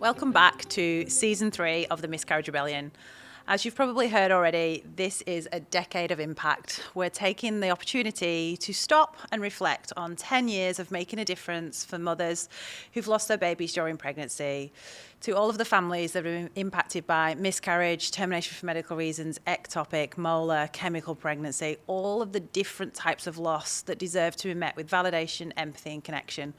Welcome back to Season 3 of the Miscarriage Rebellion. As you've probably heard already, this is a decade of impact. We're taking the opportunity to stop and reflect on 10 years of making a difference for mothers who've lost their babies during pregnancy, to all of the families that have been impacted by miscarriage, termination for medical reasons, ectopic, molar, chemical pregnancy, all of the different types of loss that deserve to be met with validation, empathy and connection.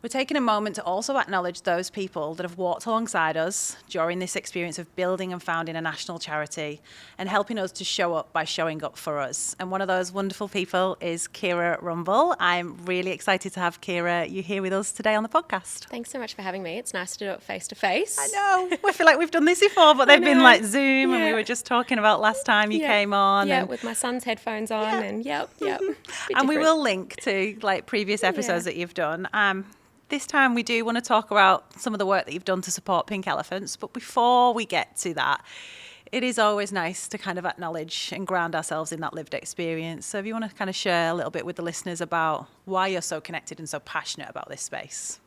We're taking a moment to also acknowledge those people that have walked alongside us during this experience of building and founding a national charity and helping us to show up by showing up for us. And one of those wonderful people is Keira Rumble. I'm really excited to have Keira, you here with us today on the podcast. Thanks so much for having me. It's nice to do it face to face. I know. I feel like we've done this before, but they've been like Zoom, and we were just talking about last time you came on. Yeah, with my son's headphones on, and yep. And we will link to like previous episodes that you've done. This time we do want to talk about some of the work that you've done to support pink elephants. But before we get to that, it is always nice to kind of acknowledge and ground ourselves in that lived experience. So if you want to kind of share a little bit with the listeners about why you're so connected and so passionate about this space.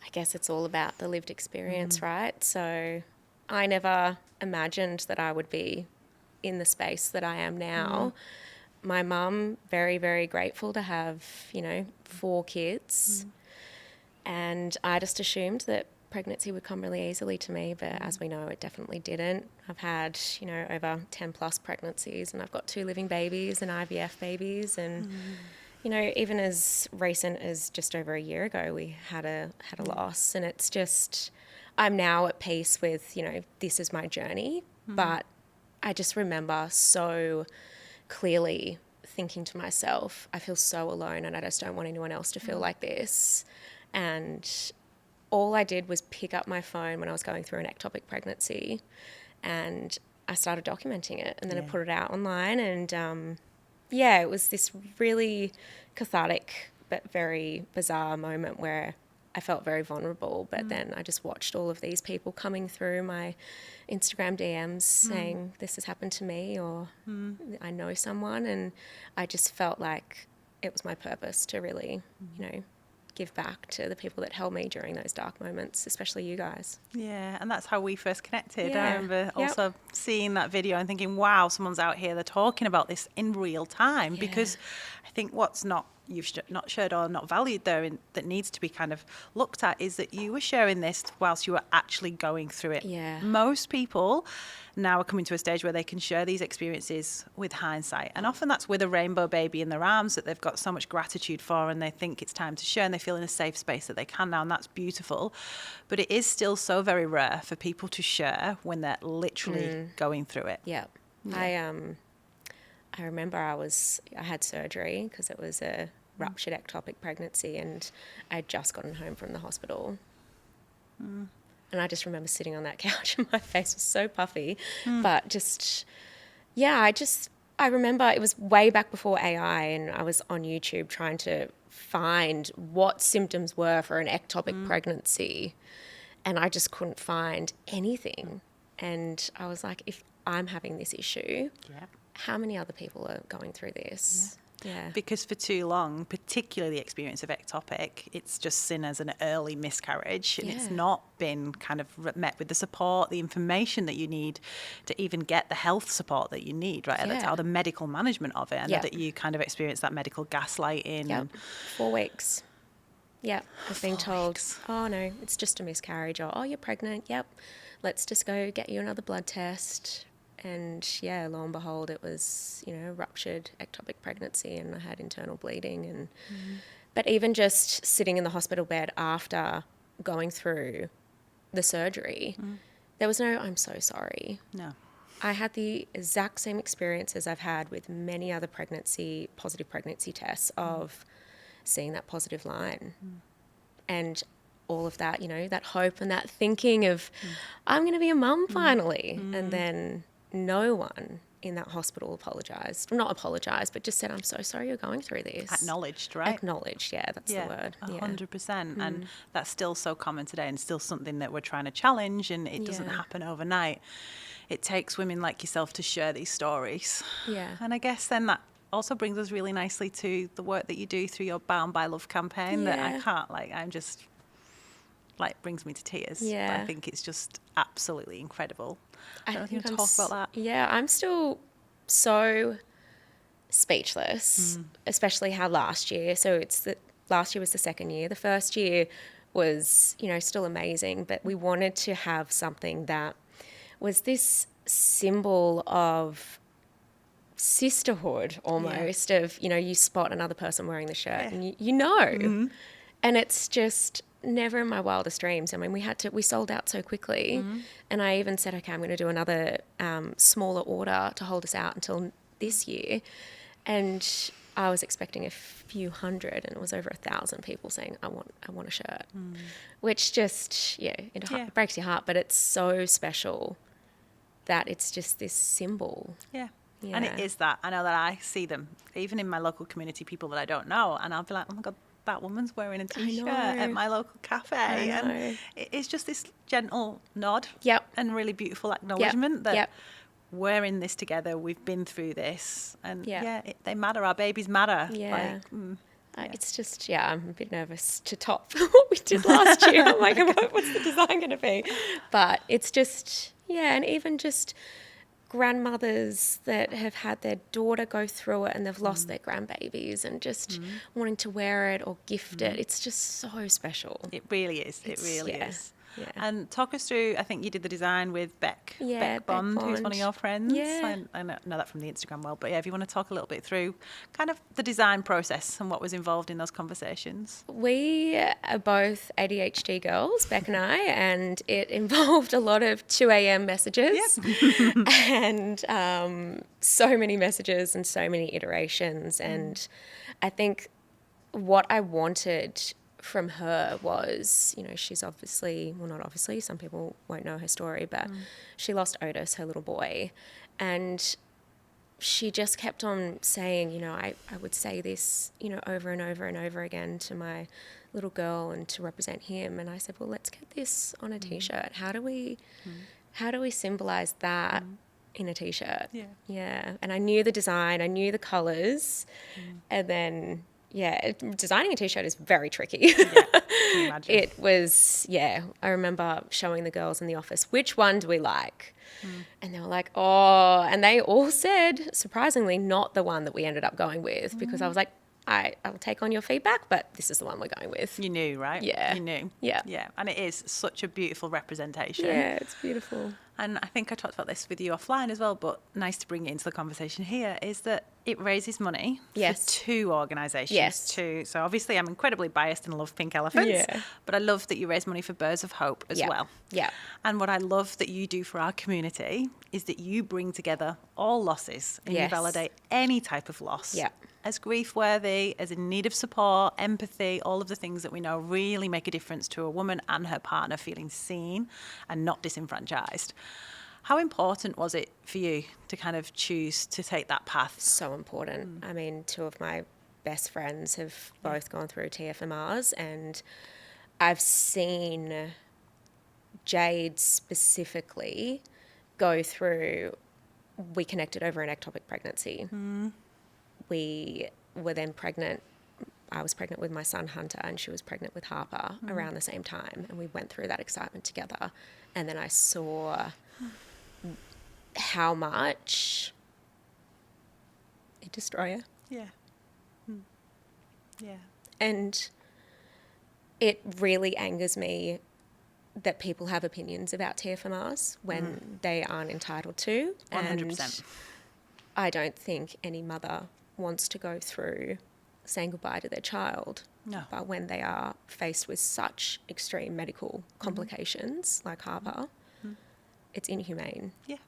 I guess it's all about the lived experience, right? So I never imagined that I would be in the space that I am now. My mum, very, very grateful to have, 4 kids. And I just assumed that pregnancy would come really easily to me, but as we know, it definitely didn't. I've had, over 10 plus pregnancies, and I've got 2 living babies and IVF babies. And, even as recent as just over a year ago, we had a loss. And it's just, I'm now at peace with, this is my journey. But I just remember so clearly thinking to myself, I feel so alone and I just don't want anyone else to feel like this. And all I did was pick up my phone when I was going through an ectopic pregnancy, and I started documenting it, and then I put it out online. And it was this really cathartic but very bizarre moment where I felt very vulnerable. But then I just watched all of these people coming through my Instagram DMs saying, this has happened to me, or I know someone. And I just felt like it was my purpose to really, give back to the people that held me during those dark moments, especially you guys. Yeah, and that's how we first connected. I remember also seeing that video and thinking, wow, someone's out here, they're talking about this in real time. Because I think what's you've not shared or not valued there that needs to be kind of looked at is that you were sharing this whilst you were actually going through it. Yeah. Most people now are coming to a stage where they can share these experiences with hindsight, and often that's with a rainbow baby in their arms that they've got so much gratitude for, and they think it's time to share, and they feel in a safe space that they can now, and that's beautiful. But it is still so very rare for people to share when they're literally going through it. Yeah. I remember I had surgery because it was a ruptured ectopic pregnancy, and I had just gotten home from the hospital. And I just remember sitting on that couch and my face was so puffy. But just, I remember it was way back before AI, and I was on YouTube trying to find what symptoms were for an ectopic pregnancy, and I just couldn't find anything. And I was like, if I'm having this issue, how many other people are going through this? Yeah. Because for too long, particularly the experience of ectopic, it's just seen as an early miscarriage, and it's not been kind of met with the support, the information that you need to even get the health support that you need, right? That's how the medical management of it, and that you kind of experience that medical gaslighting. Yep. 4 weeks. Yeah. I was being told, oh no, it's just a miscarriage, or oh, you're pregnant. Yep. Let's just go get you another blood test. And lo and behold, it was, ruptured ectopic pregnancy, and I had internal bleeding. And but even just sitting in the hospital bed after going through the surgery, there was no, I'm so sorry. No. I had the exact same experiences I've had with many other positive pregnancy tests of seeing that positive line. And all of that, that hope and that thinking of, I'm going to be a mum finally. And then no one in that hospital apologised. Not apologised, but just said, I'm so sorry you're going through this. Acknowledged, right? Acknowledged, that's the word. 100%. And that's still so common today, and still something that we're trying to challenge, and it doesn't happen overnight. It takes women like yourself to share these stories. Yeah. And I guess then that also brings us really nicely to the work that you do through your Bound by Love campaign that I can't, I'm just like brings me to tears. Yeah. But I think it's just absolutely incredible. I don't know if you think want to talk about that. Yeah, I'm still so speechless, especially how last year, last year was the second year. The first year was, still amazing, but we wanted to have something that was this symbol of sisterhood almost, of, you spot another person wearing the shirt and you know. And it's just never in my wildest dreams. I mean, we sold out so quickly, and I even said, okay, I'm going to do another smaller order to hold us out until this year. And I was expecting a few hundred, and it was over 1,000 people saying, I want a shirt, which just, it breaks your heart, but it's so special that it's just this symbol. Yeah. And it is that. I know that I see them, even in my local community, people that I don't know, and I'll be like, oh my God, that woman's wearing a T-shirt at my local cafe. And it's just this gentle nod and really beautiful acknowledgement that we're in this together, we've been through this, and they matter, our babies matter. It's just, I'm a bit nervous to top what we did last year. I'm like, what's the design going to be? But it's just, and even just grandmothers that have had their daughter go through it and they've lost their grandbabies, and just wanting to wear it or gift it. It's just so special. It really is. It really is. Yeah. And talk us through, I think you did the design with Beck Bond, who's one of your friends. I know that from the Instagram world. But if you want to talk a little bit through kind of the design process and what was involved in those conversations. We are both ADHD girls, Beck and I, and it involved a lot of 2 a.m. messages and so many messages and so many iterations. And I think what I wanted from her was, she's obviously, well, not obviously, some people won't know her story, but she lost Otis, her little boy, and she just kept on saying, I would say this, over and over and over again to my little girl and to represent him. And I said, well, let's get this on a T-shirt. How do we symbolize that in a T-shirt? Yeah. And I knew the design, I knew the colors, and then designing a T-shirt is very tricky. Can you imagine? It was, I remember showing the girls in the office, which one do we like? And they were like, oh, and they all said, surprisingly, not the one that we ended up going with, because I was like, I'll take on your feedback, but this is the one we're going with. You knew, right? Yeah. You knew. Yeah. Yeah. And it is such a beautiful representation. Yeah, it's beautiful. And I think I talked about this with you offline as well, but nice to bring it into the conversation here, is that it raises money for 2 organisations. Yes. So obviously I'm incredibly biased and love pink elephants, but I love that you raise money for Birds of Hope as well. Yeah. And what I love that you do for our community is that you bring together all losses and you validate any type of loss. Yeah. As grief-worthy, as in need of support, empathy, all of the things that we know really make a difference to a woman and her partner feeling seen and not disenfranchised. How important was it for you to kind of choose to take that path? So important. I mean, 2 of my best friends have both gone through TFMRs, and I've seen Jade specifically go through, we connected over an ectopic pregnancy. We were then pregnant. I was pregnant with my son Hunter, and she was pregnant with Harper around the same time. And we went through that excitement together. And then I saw how much it destroyed her. Yeah. Yeah. And it really angers me that people have opinions about TFMRs when they aren't entitled to. 100%. And I don't think any mother wants to go through saying goodbye to their child. No. But when they are faced with such extreme medical complications like Harper, it's inhumane. Yeah.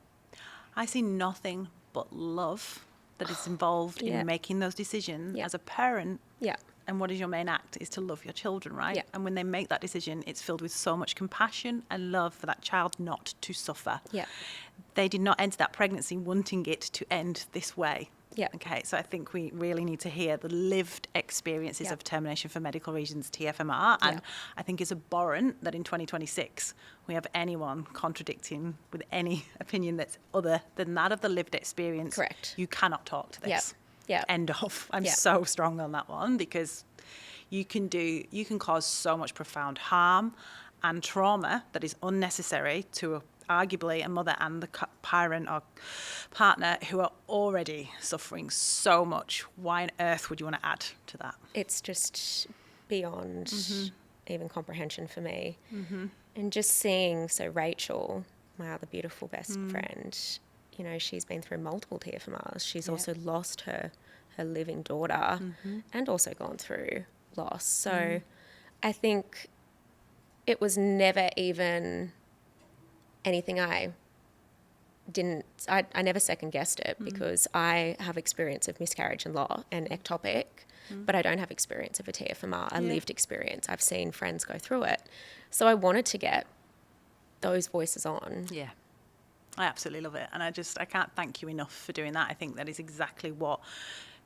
I see nothing but love that is involved in making those decisions as a parent. Yeah. And what is your main act is to love your children, right? Yeah. And when they make that decision, it's filled with so much compassion and love for that child not to suffer. Yeah. They did not enter that pregnancy wanting it to end this way. Yeah. Okay, so I think we really need to hear the lived experiences of termination for medical reasons, TFMR, and I think it's abhorrent that in 2026 we have anyone contradicting with any opinion that's other than that of the lived experience. Correct. You cannot talk to this. Yeah. End of. I'm so strong on that one, because you can cause so much profound harm and trauma that is unnecessary to arguably a mother and the parent or partner who are already suffering so much. Why on earth would you want to add to that? It's just beyond even comprehension for me. And just seeing, so Rachel, my other beautiful best friend, you know, she's been through multiple TFMRs. She's also lost her living daughter and also gone through loss. So I think it was never even anything I never second guessed it because I have experience of miscarriage and ectopic, but I don't have experience of a TFMR, a lived experience. I've seen friends go through it. So I wanted to get those voices on. Yeah, I absolutely love it. And I can't thank you enough for doing that. I think that is exactly what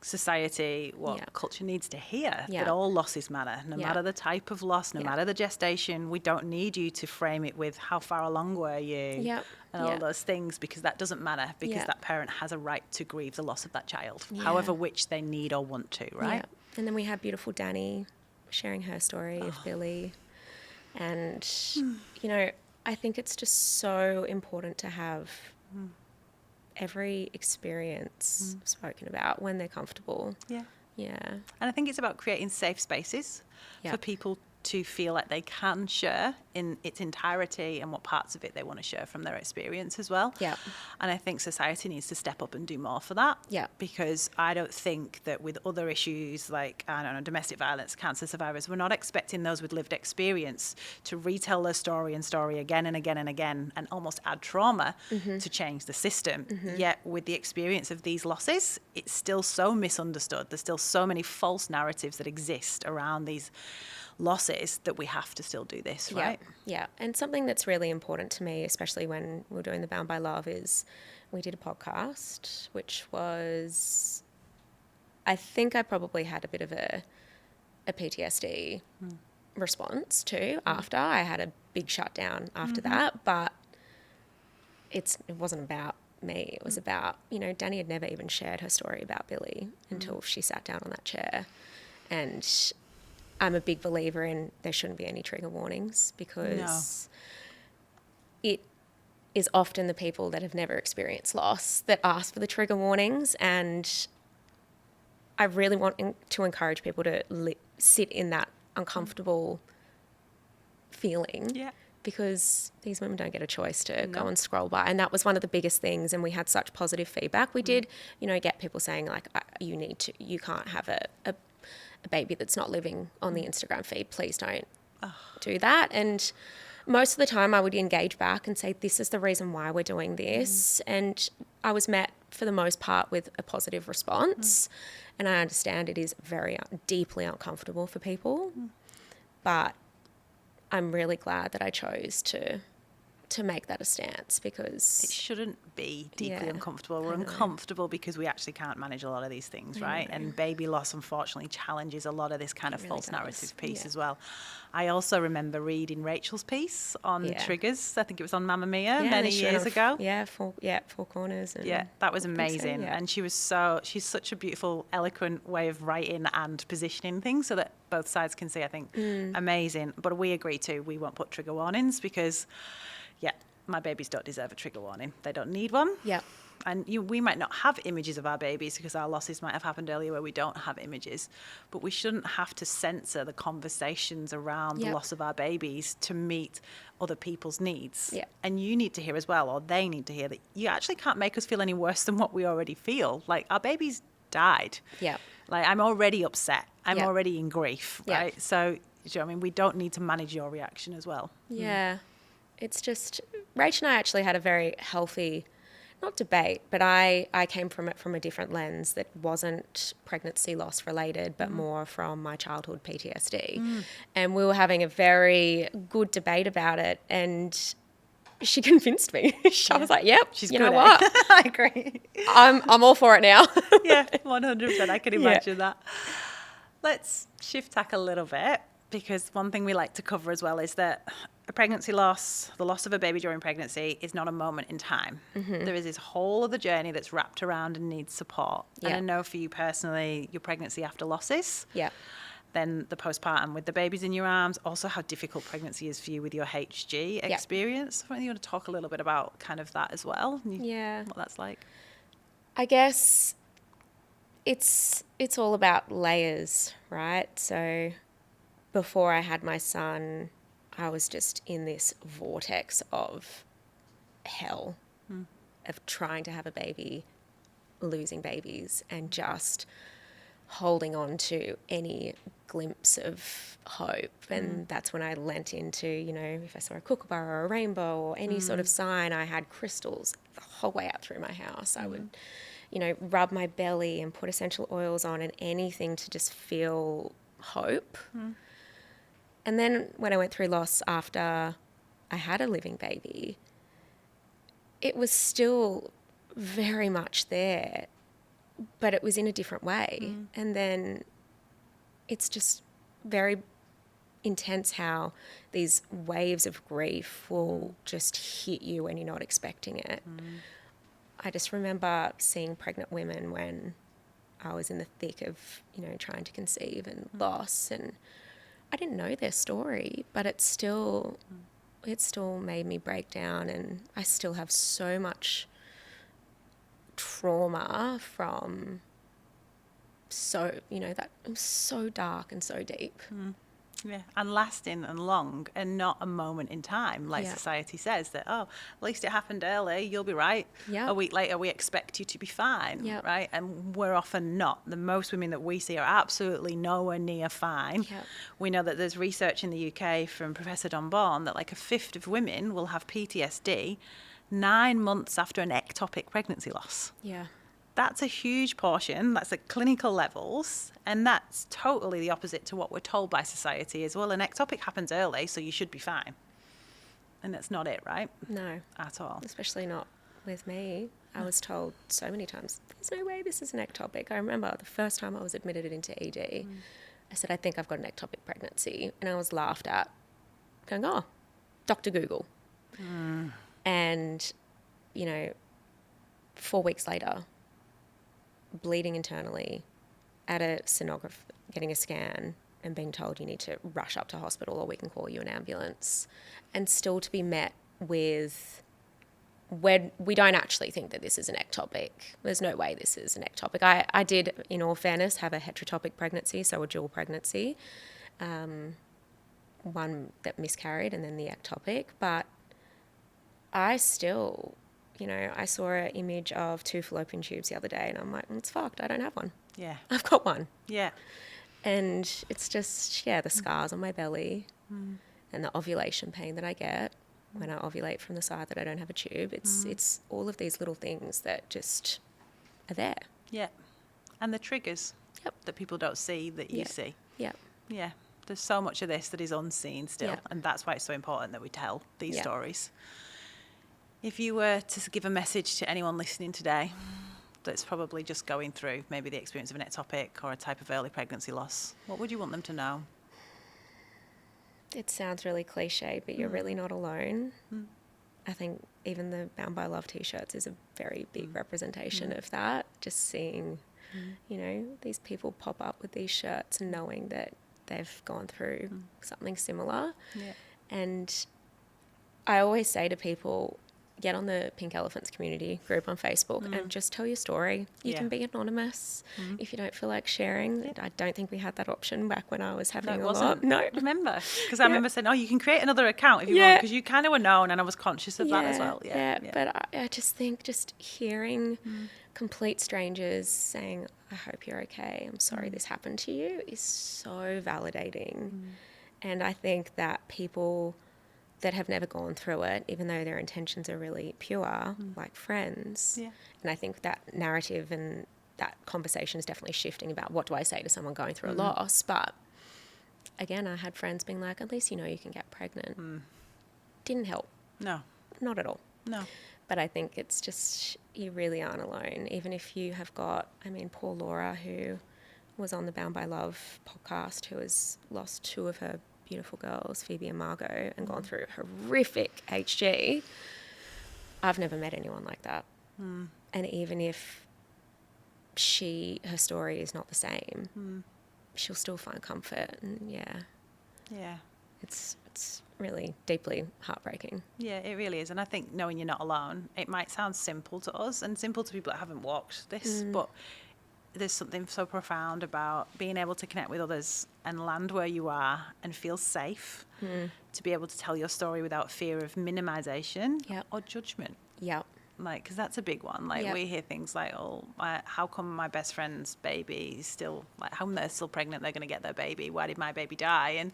society, culture needs to hear, that all losses matter, no matter the type of loss, no matter the gestation. We don't need you to frame it with how far along were you and all those things, because that doesn't matter, because that parent has a right to grieve the loss of that child, however which they need or want to, right? And then we had beautiful Danny sharing her story of Billy. And, you know, I think it's just so important to have every experience spoken about when they're comfortable. Yeah. And I think it's about creating safe spaces for people to feel like they can share in its entirety and what parts of it they want to share from their experience as well. And I think society needs to step up and do more for that. Because I don't think that with other issues like, I don't know, domestic violence, cancer survivors, we're not expecting those with lived experience to retell their story again and again and again and almost add trauma to change the system. Yet with the experience of these losses, it's still so misunderstood. There's still so many false narratives that exist around these losses that we have to still do this, right? And something that's really important to me, especially when we're doing the Bound by Love, is we did a podcast, which was, I think I probably had a bit of a PTSD response too after. I had a big shutdown after that, but it wasn't about me. It was about, you know, Danny had never even shared her story about Billy until she sat down on that chair. And I'm a big believer in there shouldn't be any trigger warnings, because it is often the people that have never experienced loss that ask for the trigger warnings. And I really want to encourage people to sit in that uncomfortable feeling, because these women don't get a choice to go and scroll by. And that was one of the biggest things. And we had such positive feedback. We did, you know, get people saying like, you can't have a baby that's not living on the Instagram feed. Please don't do that. And most of the time I would engage back and say, this is the reason why we're doing this. And I was met for the most part with a positive response. And I understand it is very deeply uncomfortable for people, but I'm really glad that I chose to make that a stance, because it shouldn't be deeply uncomfortable. We're uncomfortable because we actually can't manage a lot of these things, right? And baby loss, unfortunately, challenges a lot of this kind of false narrative piece as well. I also remember reading Rachel's piece on triggers. I think it was on Mamma Mia many years ago. Four corners. And that was amazing. And she's such a beautiful, eloquent way of writing and positioning things so that both sides can see, I think, amazing. But we agree too, we won't put trigger warnings because my babies don't deserve a trigger warning. They don't need one. And we might not have images of our babies because our losses might have happened earlier where we don't have images, but we shouldn't have to censor the conversations around the loss of our babies to meet other people's needs. And you need to hear as well, or they need to hear, that you actually can't make us feel any worse than what we already feel. Like, our babies died. Like, I'm already upset. I'm already in grief, right? So, you know what I mean? We don't need to manage your reaction as well. It's just, Rach and I actually had a very healthy, not debate, but I came from it from a different lens that wasn't pregnancy loss related, but more from my childhood PTSD. And we were having a very good debate about it, and she convinced me. I was like, yep, she's you good know what? I agree. I'm all for it now. 100%. I can imagine that. Let's shift tack a little bit, because one thing we like to cover as well is that a pregnancy loss, the loss of a baby during pregnancy, is not a moment in time. There is this whole other journey that's wrapped around and needs support. And I know for you personally, your pregnancy after losses. then the postpartum with the babies in your arms, also how difficult pregnancy is for you with your HG experience. I think you want to talk a little bit about kind of that as well. What that's like. I guess it's all about layers, right? So before I had my son, I was just in this vortex of hell, of trying to have a baby, losing babies, and just holding on to any glimpse of hope. And that's when I lent into, if I saw a kookaburra or a rainbow or any sort of sign, I had crystals the whole way out through my house. I would, rub my belly and put essential oils on and anything to just feel hope. And then when I went through loss after I had a living baby, it was still very much there, but it was in a different way. And then it's just very intense how these waves of grief will just hit you when you're not expecting it. I just remember seeing pregnant women when I was in the thick of, trying to conceive and loss, and I didn't know their story, but it still made me break down, and I still have so much trauma from that it was so dark and so deep. Yeah, and lasting and long, and not a moment in time, like society says that, at least it happened early, you'll be right. A week later, we expect you to be fine, right? And we're often not. The most women that we see are absolutely nowhere near fine. We know that there's research in the UK from Professor Don Born that like a fifth of women will have PTSD 9 months after an ectopic pregnancy loss. That's a huge portion. That's at clinical levels. And that's totally the opposite to what we're told by society as well. An ectopic happens early, so you should be fine. And that's not it, right? No. At all. Especially not with me. I was told so many times, there's no way this is an ectopic. I remember the first time I was admitted into ED, I said, I think I've got an ectopic pregnancy. And I was laughed at, going, Dr. Google. And, 4 weeks later, bleeding internally, at a sonographer, getting a scan and being told you need to rush up to hospital or we can call you an ambulance, and still to be met with, where we don't actually think that this is an ectopic. There's no way this is an ectopic. I did, in all fairness, have a heterotopic pregnancy, so a dual pregnancy, one that miscarried and then the ectopic, but I still... I saw an image of 2 fallopian tubes the other day and I'm like, it's fucked. I don't have one. Yeah. I've got one. Yeah. And it's just, the scars on my belly and the ovulation pain that I get when I ovulate from the side that I don't have a tube. It's all of these little things that just are there. Yeah. And the triggers that people don't see that you see. Yeah. Yeah. There's so much of this that is unseen still. Yeah. And that's why it's so important that we tell these stories. If you were to give a message to anyone listening today that's probably just going through maybe the experience of an ectopic or a type of early pregnancy loss, what would you want them to know? It sounds really cliche, but you're really not alone. I think even the Bound by Love t-shirts is a very big representation of that. Just seeing, these people pop up with these shirts and knowing that they've gone through something similar. And I always say to people, get on the Pink Elephants community group on Facebook and just tell your story. You can be anonymous if you don't feel like sharing. I don't think we had that option back when I was having a lot. No. Remember? Because I remember saying, you can create another account if you want, because you kind of were known, and I was conscious of that as well. But I just think just hearing complete strangers saying, I hope you're okay, I'm sorry this happened to you, is so validating. And I think that people that have never gone through it, even though their intentions are really pure, like friends. And I think that narrative and that conversation is definitely shifting about what do I say to someone going through a loss. But again, I had friends being like, at least you know you can get pregnant. Didn't help. No. Not at all. No. But I think it's just, you really aren't alone. Even if you have got, poor Laura, who was on the Bound by Love podcast, who has lost 2 of her beautiful girls, Phoebe and Margot, and gone through horrific HG. I've never met anyone like that. And even if her story is not the same, she'll still find comfort. And Yeah. it's really deeply heartbreaking. Yeah, it really is. And I think knowing you're not alone, it might sound simple to us and simple to people that haven't walked this, but there's something so profound about being able to connect with others and land where you are and feel safe to be able to tell your story without fear of minimization or judgment. Yep. Like, because that's a big one. Like, we hear things like, oh, how come my best friend's baby is still, like, how come they're still pregnant, they're going to get their baby? Why did my baby die? And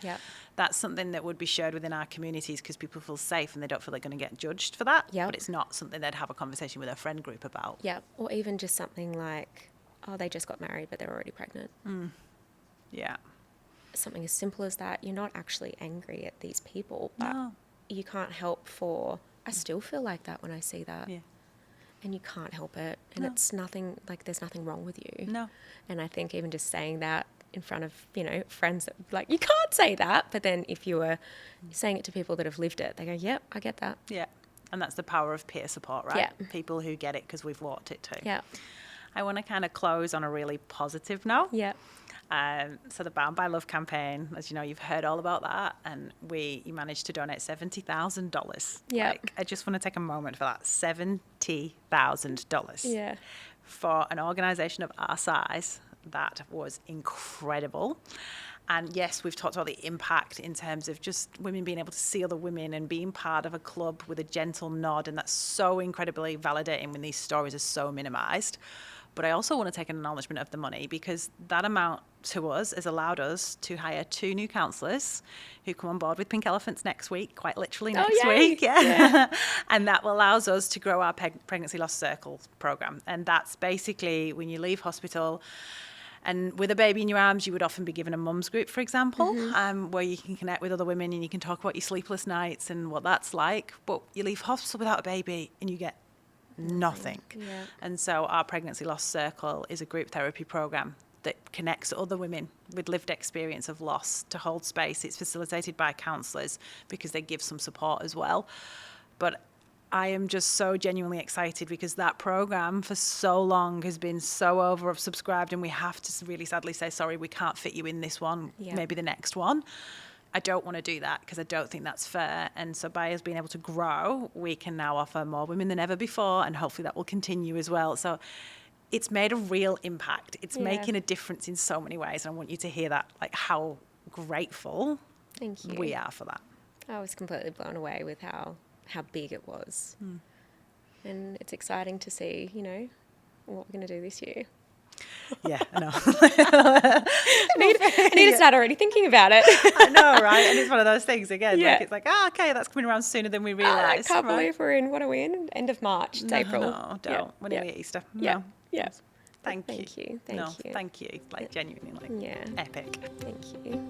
that's something that would be shared within our communities because people feel safe and they don't feel they're going to get judged for that. But it's not something they'd have a conversation with their friend group about. Yeah. Or even just something like, oh, they just got married, but they're already pregnant. Yeah. Something as simple as that. You're not actually angry at these people, but you can't help I still feel like that when I see that. Yeah. And you can't help it. And it's nothing, like, there's nothing wrong with you. No. And I think even just saying that in front of, friends that, like, you can't say that. But then if you were saying it to people that have lived it, they go, yep, I get that. Yeah. And that's the power of peer support, right? Yeah. People who get it because we've walked it too. Yeah. I want to kind of close on a really positive note. Yeah. So the Bound by Love campaign, as you know, you've heard all about that, and you managed to donate $70,000. Yeah. Like, I just want to take a moment for that. $70,000. Yeah. For an organisation of our size, that was incredible. And yes, we've talked about the impact in terms of just women being able to see other women and being part of a club with a gentle nod, and that's so incredibly validating when these stories are so minimised. But I also want to take an acknowledgement of the money, because that amount to us has allowed us to hire 2 new counsellors who come on board with Pink Elephants next week, quite literally next week. Yeah. And that allows us to grow our pregnancy loss circle program. And that's basically when you leave hospital and with a baby in your arms, you would often be given a mum's group, for example, where you can connect with other women and you can talk about your sleepless nights and what that's like. But you leave hospital without a baby and you get nothing. Yeah. And so our Pregnancy Loss Circle is a group therapy program that connects other women with lived experience of loss to hold space. It's facilitated by counsellors because they give some support as well. But I am just so genuinely excited because that program for so long has been so oversubscribed, and we have to really sadly say, sorry, we can't fit you in this one, maybe the next one. I don't want to do that because I don't think that's fair. And so by us being able to grow, we can now offer more women than ever before, and hopefully that will continue as well. So it's made a real impact. It's making a difference in so many ways. And I want you to hear that, like how grateful Thank you. we are for that. I was completely blown away with how big it was. And it's exciting to see, what we're going to do this year. Yeah, I know. I need to start already thinking about it. I know, right? And it's one of those things again. Like it's like, okay, that's coming around sooner than we realise. I can't believe we're in. What are we in? End of March. It's April. No, don't. We're nearly at Easter. Yeah. Yeah. Thank you. Thank you. Thank you. Like genuinely, epic. Thank you.